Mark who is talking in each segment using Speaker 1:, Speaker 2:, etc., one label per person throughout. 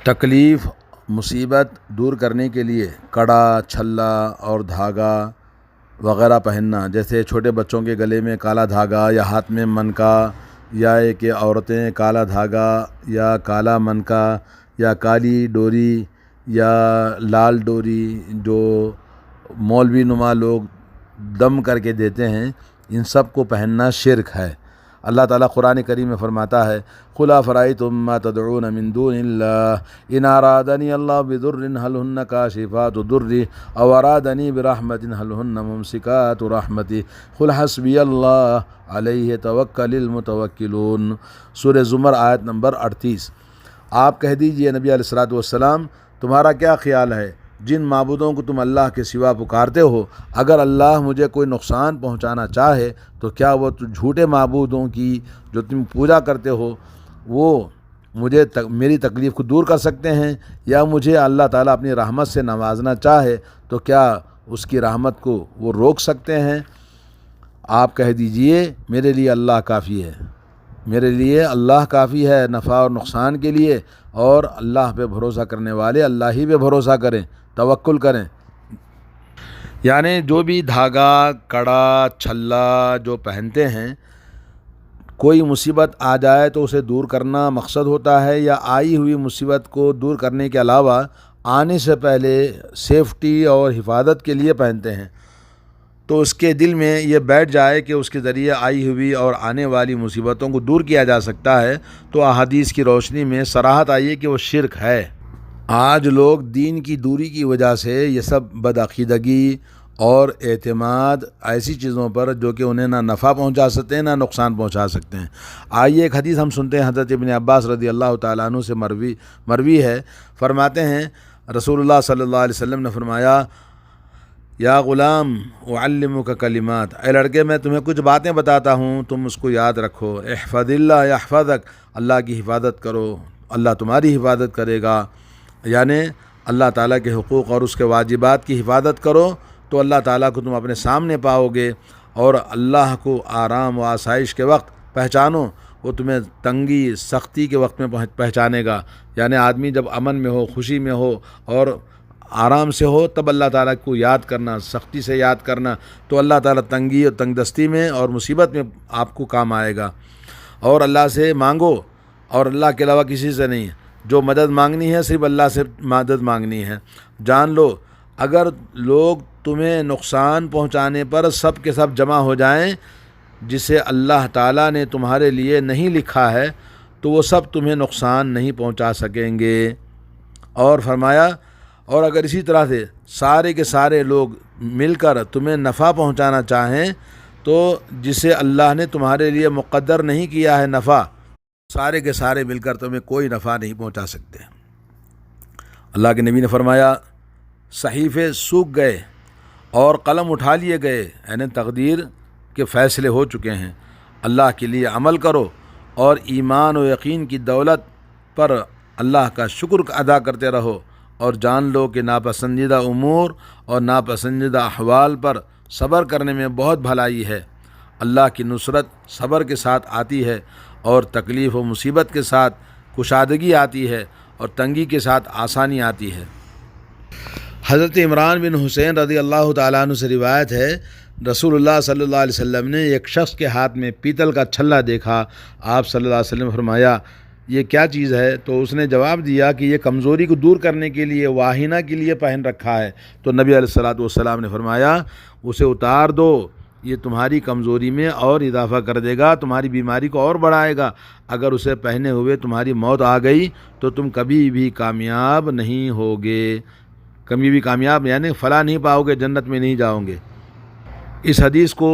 Speaker 1: تکلیف مصیبت دور کرنے کے لیے کڑا چھلا اور دھاگا وغیرہ پہننا، جیسے چھوٹے بچوں کے گلے میں کالا دھاگا یا ہاتھ میں منکا، یا کہ عورتیں کالا دھاگا یا کالا منکا یا کالی ڈوری یا لال ڈوری جو مولوی نما لوگ دم کر کے دیتے ہیں، ان سب کو پہننا شرک ہے۔ اللہ تعالیٰ قرآن کریم میں فرماتا ہے قُلْ أَفَرَأَيْتُم مَّا تَدْعُونَ مِن دُونِ اللَّهِ إِنْ أَرَادَنِيَ اللَّهُ بِضُرٍّ هَلْ هُنَّ كَاشِفَاتُ ضُرِّهِ أَوْ أَرَادَنِي بِرَحْمَةٍ هَلْ هُنَّ مُمْسِكَاتُ رَحْمَتِهِ قُلْ حَسْبِيَ اللَّهُ عَلَيْهِ يَتَوَكَّلُ الْمُتَوَكِّلُونَ۔ سورہ زمر آیت نمبر 38۔ آپ کہہ دیجئے نبی علیہ الصلوۃ والسلام، تمہارا کیا خیال ہے جن معبودوں کو تم اللہ کے سوا پکارتے ہو، اگر اللہ مجھے کوئی نقصان پہنچانا چاہے تو کیا وہ جھوٹے معبودوں کی جو تم پوجا کرتے ہو وہ مجھے میری تکلیف کو دور کر سکتے ہیں؟ یا مجھے اللہ تعالیٰ اپنی رحمت سے نوازنا چاہے تو کیا اس کی رحمت کو وہ روک سکتے ہیں؟ آپ کہہ دیجئے میرے لیے اللہ کافی ہے، میرے لیے اللہ کافی ہے نفع اور نقصان کے لیے، اور اللہ پہ بھروسہ کرنے والے اللہ ہی پہ بھروسہ کریں، توکل کریں۔ یعنی جو بھی دھاگا کڑا چھلا جو پہنتے ہیں، کوئی مصیبت آ جائے تو اسے دور کرنا مقصد ہوتا ہے، یا آئی ہوئی مصیبت کو دور کرنے کے علاوہ آنے سے پہلے سیفٹی اور حفاظت کے لیے پہنتے ہیں، تو اس کے دل میں یہ بیٹھ جائے کہ اس کے ذریعے آئی ہوئی اور آنے والی مصیبتوں کو دور کیا جا سکتا ہے، تو احادیث کی روشنی میں صراحت آئی ہے کہ وہ شرک ہے۔ آج لوگ دین کی دوری کی وجہ سے یہ سب بدعقیدگی اور اعتماد ایسی چیزوں پر جو کہ انہیں نہ نفع پہنچا سکتے ہیں نہ نقصان پہنچا سکتے ہیں۔ آئیے ایک حدیث ہم سنتے ہیں، حضرت ابن عباس رضی اللہ تعالیٰ عنہ سے مروی ہے، فرماتے ہیں رسول اللہ صلی اللہ علیہ وسلم نے فرمایا یا غلام اعلمک کلمات، اے لڑکے میں تمہیں کچھ باتیں بتاتا ہوں، تم اس کو یاد رکھو۔ احفظ اللہ یحفظک، اللہ کی حفاظت کرو اللہ تمہاری حفاظت کرے گا، یعنی اللہ تعالیٰ کے حقوق اور اس کے واجبات کی حفاظت کرو تو اللہ تعالیٰ کو تم اپنے سامنے پاؤ گے، اور اللہ کو آرام و آسائش کے وقت پہچانو، وہ تمہیں تنگی سختی کے وقت میں پہچانے گا۔ یعنی آدمی جب امن میں ہو، خوشی میں ہو اور آرام سے ہو، تب اللہ تعالیٰ کو یاد کرنا، سختی سے یاد کرنا، تو اللہ تعالیٰ تنگی اور تنگ دستی میں اور مصیبت میں آپ کو کام آئے گا۔ اور اللہ سے مانگو، اور اللہ کے علاوہ کسی سے نہیں، جو مدد مانگنی ہے صرف اللہ سے مدد مانگنی ہے۔ جان لو اگر لوگ تمہیں نقصان پہنچانے پر سب کے سب جمع ہو جائیں جسے اللہ تعالیٰ نے تمہارے لیے نہیں لکھا ہے، تو وہ سب تمہیں نقصان نہیں پہنچا سکیں گے۔ اور فرمایا اور اگر اسی طرح سے سارے کے سارے لوگ مل کر تمہیں نفع پہنچانا چاہیں تو جسے اللہ نے تمہارے لیے مقدر نہیں کیا ہے نفع، سارے کے سارے مل کر تمہیں کوئی نفع نہیں پہنچا سکتے۔ اللہ کے نبی نے فرمایا صحیفے سوکھ گئے اور قلم اٹھا لیے گئے، یعنی تقدیر کے فیصلے ہو چکے ہیں۔ اللہ کے لیے عمل کرو اور ایمان و یقین کی دولت پر اللہ کا شکر ادا کرتے رہو، اور جان لو کہ ناپسندیدہ امور اور ناپسندیدہ احوال پر صبر کرنے میں بہت بھلائی ہے۔ اللہ کی نصرت صبر کے ساتھ آتی ہے، اور تکلیف و مصیبت کے ساتھ کشادگی آتی ہے، اور تنگی کے ساتھ آسانی آتی ہے۔ حضرت عمران بن حسین رضی اللہ تعالیٰ عنہ سے روایت ہے، رسول اللہ صلی اللہ علیہ وسلم نے ایک شخص کے ہاتھ میں پیتل کا چھلا دیکھا۔ آپ صلی اللہ علیہ وسلم نے فرمایا یہ کیا چیز ہے؟ تو اس نے جواب دیا کہ یہ کمزوری کو دور کرنے کے لیے، واہینہ کے لیے پہن رکھا ہے۔ تو نبی علیہ الصلوۃ والسلام نے فرمایا اسے اتار دو، یہ تمہاری کمزوری میں اور اضافہ کر دے گا، تمہاری بیماری کو اور بڑھائے گا۔ اگر اسے پہنے ہوئے تمہاری موت آ گئی تو تم کبھی بھی کامیاب نہیں ہوگے، کبھی بھی کامیاب یعنی فلاح نہیں پاؤ گے، جنت میں نہیں جاؤ گے۔ اس حدیث کو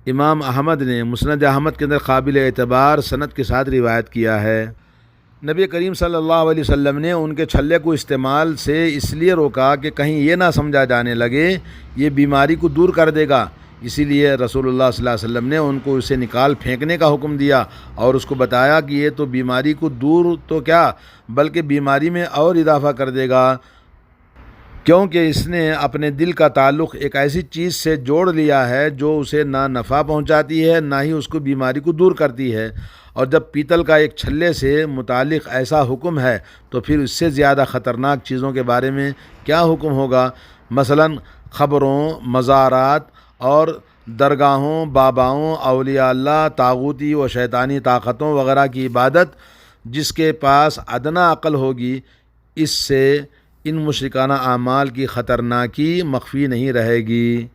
Speaker 1: امام احمد نے مسند احمد کے اندر قابل اعتبار سند کے ساتھ روایت کیا ہے۔ نبی کریم صلی اللہ علیہ وسلم نے ان کے چھلے کو استعمال سے اس لیے روکا کہ کہیں یہ نہ سمجھا جانے لگے یہ بیماری کو دور کر دے گا، اسی لیے رسول اللہ صلی اللہ علیہ وسلم نے ان کو اسے نکال پھینکنے کا حکم دیا، اور اس کو بتایا کہ یہ تو بیماری کو دور تو کیا بلکہ بیماری میں اور اضافہ کر دے گا، کیونکہ اس نے اپنے دل کا تعلق ایک ایسی چیز سے جوڑ لیا ہے جو اسے نہ نفع پہنچاتی ہے نہ ہی اس کو بیماری کو دور کرتی ہے، اور جب پیتل کا ایک چھلے سے متعلق ایسا حکم ہے تو پھر اس سے زیادہ خطرناک چیزوں کے بارے میں کیا حکم ہوگا؟ مثلاً قبروں، مزارات اور درگاہوں، باباؤں، اولیاء اللہ، طاغوتی و شیطانی طاقتوں وغیرہ کی عبادت، جس کے پاس ادنا عقل ہوگی اس سے ان مشرکانہ اعمال کی خطرناکی مخفی نہیں رہے گی۔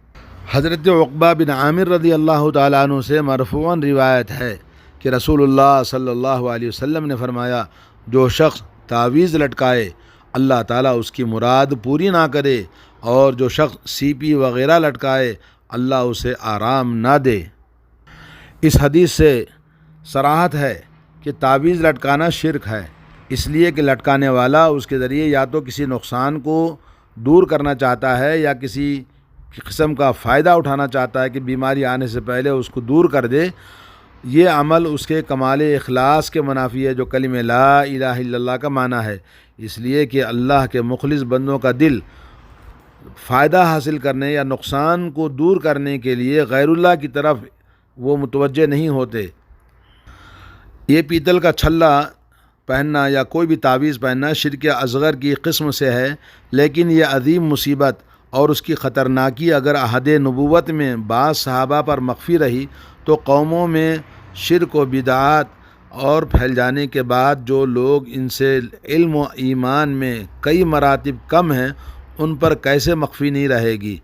Speaker 1: حضرت عقبہ بن عامر رضی اللہ تعالیٰ عنہ سے مرفوعاً روایت ہے کہ رسول اللہ صلی اللہ علیہ وسلم نے فرمایا، جو شخص تعویذ لٹکائے اللہ تعالیٰ اس کی مراد پوری نہ کرے، اور جو شخص سیپی وغیرہ لٹکائے اللہ اسے آرام نہ دے۔ اس حدیث سے صراحت ہے کہ تعویذ لٹکانا شرک ہے، اس لیے کہ لٹکانے والا اس کے ذریعے یا تو کسی نقصان کو دور کرنا چاہتا ہے یا کسی قسم کا فائدہ اٹھانا چاہتا ہے کہ بیماری آنے سے پہلے اس کو دور کر دے۔ یہ عمل اس کے کمال اخلاص کے منافی ہے جو کلمہ لا الہ الا اللہ کا معنی ہے، اس لیے کہ اللہ کے مخلص بندوں کا دل فائدہ حاصل کرنے یا نقصان کو دور کرنے کے لیے غیر اللہ کی طرف وہ متوجہ نہیں ہوتے۔ یہ پیتل کا چھلا پہننا یا کوئی بھی تعویذ پہننا شرک اصغر کی قسم سے ہے، لیکن یہ عظیم مصیبت اور اس کی خطرناکی اگر عہد نبوت میں بعض صحابہ پر مخفی رہی تو قوموں میں شرک و بدعات اور پھیل جانے کے بعد جو لوگ ان سے علم و ایمان میں کئی مراتب کم ہیں ان پر کیسے مخفی نہیں رہے گی۔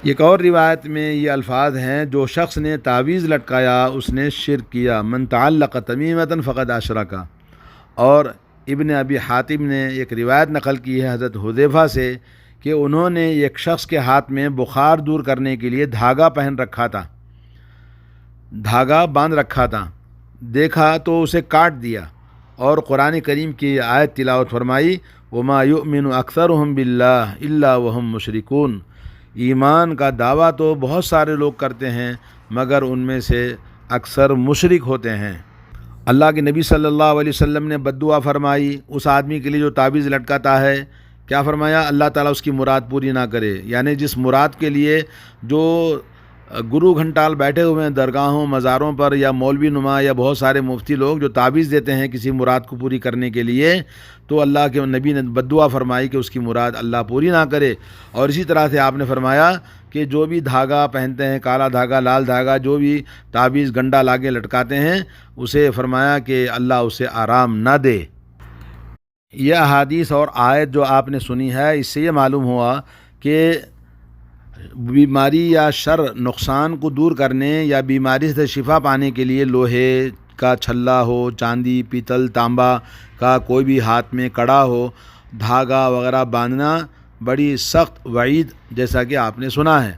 Speaker 1: ایک اور روایت میں یہ الفاظ ہیں، جو شخص نے تعویذ لٹکایا اس نے شرک کیا، من تعلق تمیمۃ فقد اشرک۔ اور ابن ابی حاتم نے ایک روایت نقل کی ہے حضرت حذیفہ سے کہ انہوں نے ایک شخص کے ہاتھ میں بخار دور کرنے کے لیے دھاگا پہن رکھا تھا، دھاگا باندھ رکھا تھا، دیکھا تو اسے کاٹ دیا اور قرآن کریم کی آیت تلاوت فرمائی، وما یؤمن اکثرهم باللہ الا وهم مشرکون۔ ایمان کا دعویٰ تو بہت سارے لوگ کرتے ہیں مگر ان میں سے اکثر مشرک ہوتے ہیں۔ اللہ کے نبی صلی اللہ علیہ وسلم نے بد دعا فرمائی اس آدمی کے لیے جو تعویذ لٹکاتا ہے۔ کیا فرمایا؟ اللہ تعالیٰ اس کی مراد پوری نہ کرے، یعنی جس مراد کے لیے جو گرو گھنٹال بیٹھے ہوئے ہیں درگاہوں مزاروں پر، یا مولوی نما یا بہت سارے مفتی لوگ جو تعویذ دیتے ہیں کسی مراد کو پوری کرنے کے لیے، تو اللہ کے نبی نے بد دعا فرمائی کہ اس کی مراد اللہ پوری نہ کرے۔ اور اسی طرح سے آپ نے فرمایا کہ جو بھی دھاگا پہنتے ہیں، کالا دھاگا، لال دھاگا، جو بھی تعویذ گنڈا لاگے لٹکاتے ہیں، اسے فرمایا کہ اللہ اسے آرام نہ دے۔ یہ احادیث اور آیت جو آپ نے سنی ہے اس سے یہ معلوم ہوا کہ بیماری یا شر نقصان کو دور کرنے یا بیماری سے شفا پانے کے لیے لوہے کا چھلا ہو، چاندی، پیتل، تانبا کا کوئی بھی ہاتھ میں کڑا ہو، دھاگا وغیرہ باندھنا بڑی سخت وعید جیسا کہ آپ نے سنا ہے۔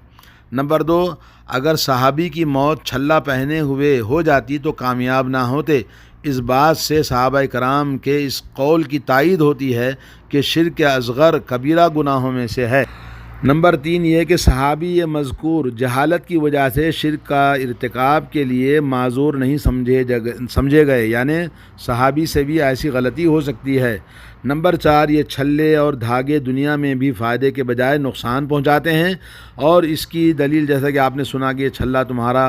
Speaker 1: نمبر 2، اگر صحابی کی موت چھلا پہنے ہوئے ہو جاتی تو کامیاب نہ ہوتے۔ اس بات سے صحابہ کرام کے اس قول کی تائید ہوتی ہے کہ شرک اصغر کبیرہ گناہوں میں سے ہے۔ نمبر 3 یہ کہ صحابی یہ مذکور جہالت کی وجہ سے شرک کا ارتکاب کے لیے معذور نہیں سمجھے گئے، یعنی صحابی سے بھی ایسی غلطی ہو سکتی ہے۔ نمبر 4 یہ چھلے اور دھاگے دنیا میں بھی فائدے کے بجائے نقصان پہنچاتے ہیں، اور اس کی دلیل جیسا کہ آپ نے سنا کہ یہ چھلا تمہارا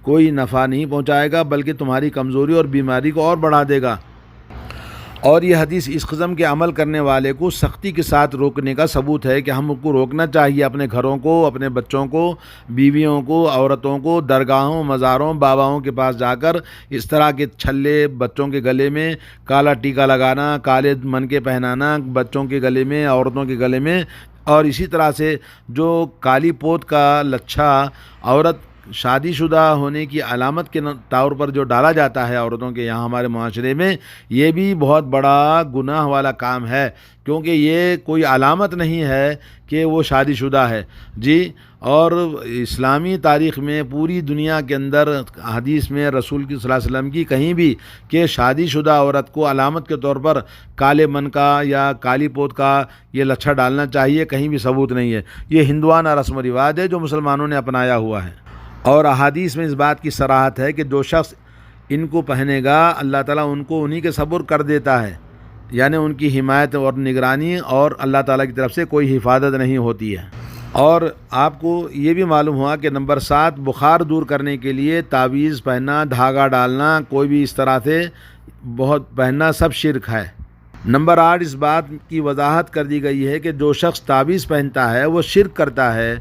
Speaker 1: کوئی نفع نہیں پہنچائے گا بلکہ تمہاری کمزوری اور بیماری کو اور بڑھا دے گا۔ اور یہ حدیث اس قسم کے عمل کرنے والے کو سختی کے ساتھ روکنے کا ثبوت ہے کہ ہم کو روکنا چاہیے اپنے گھروں کو، اپنے بچوں کو، بیویوں کو، عورتوں کو درگاہوں، مزاروں، باباؤں کے پاس جا کر اس طرح کے چھلے بچوں کے گلے میں کالا ٹیکا لگانا، کالے منکے پہنانا بچوں کے گلے میں، عورتوں کے گلے میں، اور اسی طرح سے جو کالی پوت کا لچھا عورت شادی شدہ ہونے کی علامت کے طور پر جو ڈالا جاتا ہے عورتوں کے یہاں ہمارے معاشرے میں، یہ بھی بہت بڑا گناہ والا کام ہے، کیونکہ یہ کوئی علامت نہیں ہے کہ وہ شادی شدہ ہے جی۔ اور اسلامی تاریخ میں پوری دنیا کے اندر حدیث میں رسول کی صلی اللہ علیہ وسلم کی کہیں بھی کہ شادی شدہ عورت کو علامت کے طور پر کالے من کا یا کالی پوت کا یہ لچھا ڈالنا چاہیے، کہیں بھی ثبوت نہیں ہے۔ یہ ہندوانہ رسم و رواج ہے جو مسلمانوں نے اپنایا ہوا ہے، اور احادیث میں اس بات کی صراحت ہے کہ جو شخص ان کو پہنے گا اللہ تعالیٰ ان کو انہی کے صبر کر دیتا ہے، یعنی ان کی حمایت اور نگرانی اور اللہ تعالیٰ کی طرف سے کوئی حفاظت نہیں ہوتی ہے۔ اور آپ کو یہ بھی معلوم ہوا کہ نمبر 7 بخار دور کرنے کے لیے تعویذ پہننا، دھاگا ڈالنا، کوئی بھی اس طرح سے بہت پہننا سب شرک ہے۔ نمبر 8 اس بات کی وضاحت کر دی گئی ہے کہ جو شخص تعویذ پہنتا ہے وہ شرک کرتا ہے۔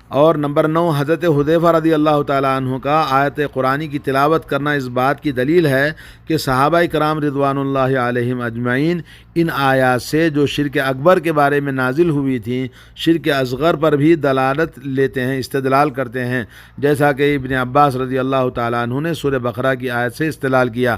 Speaker 1: اور نمبر 9 حضرت حذیفہ رضی اللہ تعالیٰ عنہ کا آیت قرآنی کی تلاوت کرنا اس بات کی دلیل ہے کہ صحابہ کرام رضوان اللہ علیہم اجمعین ان آیات سے جو شرک اکبر کے بارے میں نازل ہوئی تھیں، شرک اصغر پر بھی دلالت لیتے ہیں، استدلال کرتے ہیں، جیسا کہ ابن عباس رضی اللہ تعالیٰ عنہ نے سورہ بقرہ کی آیت سے استدلال کیا۔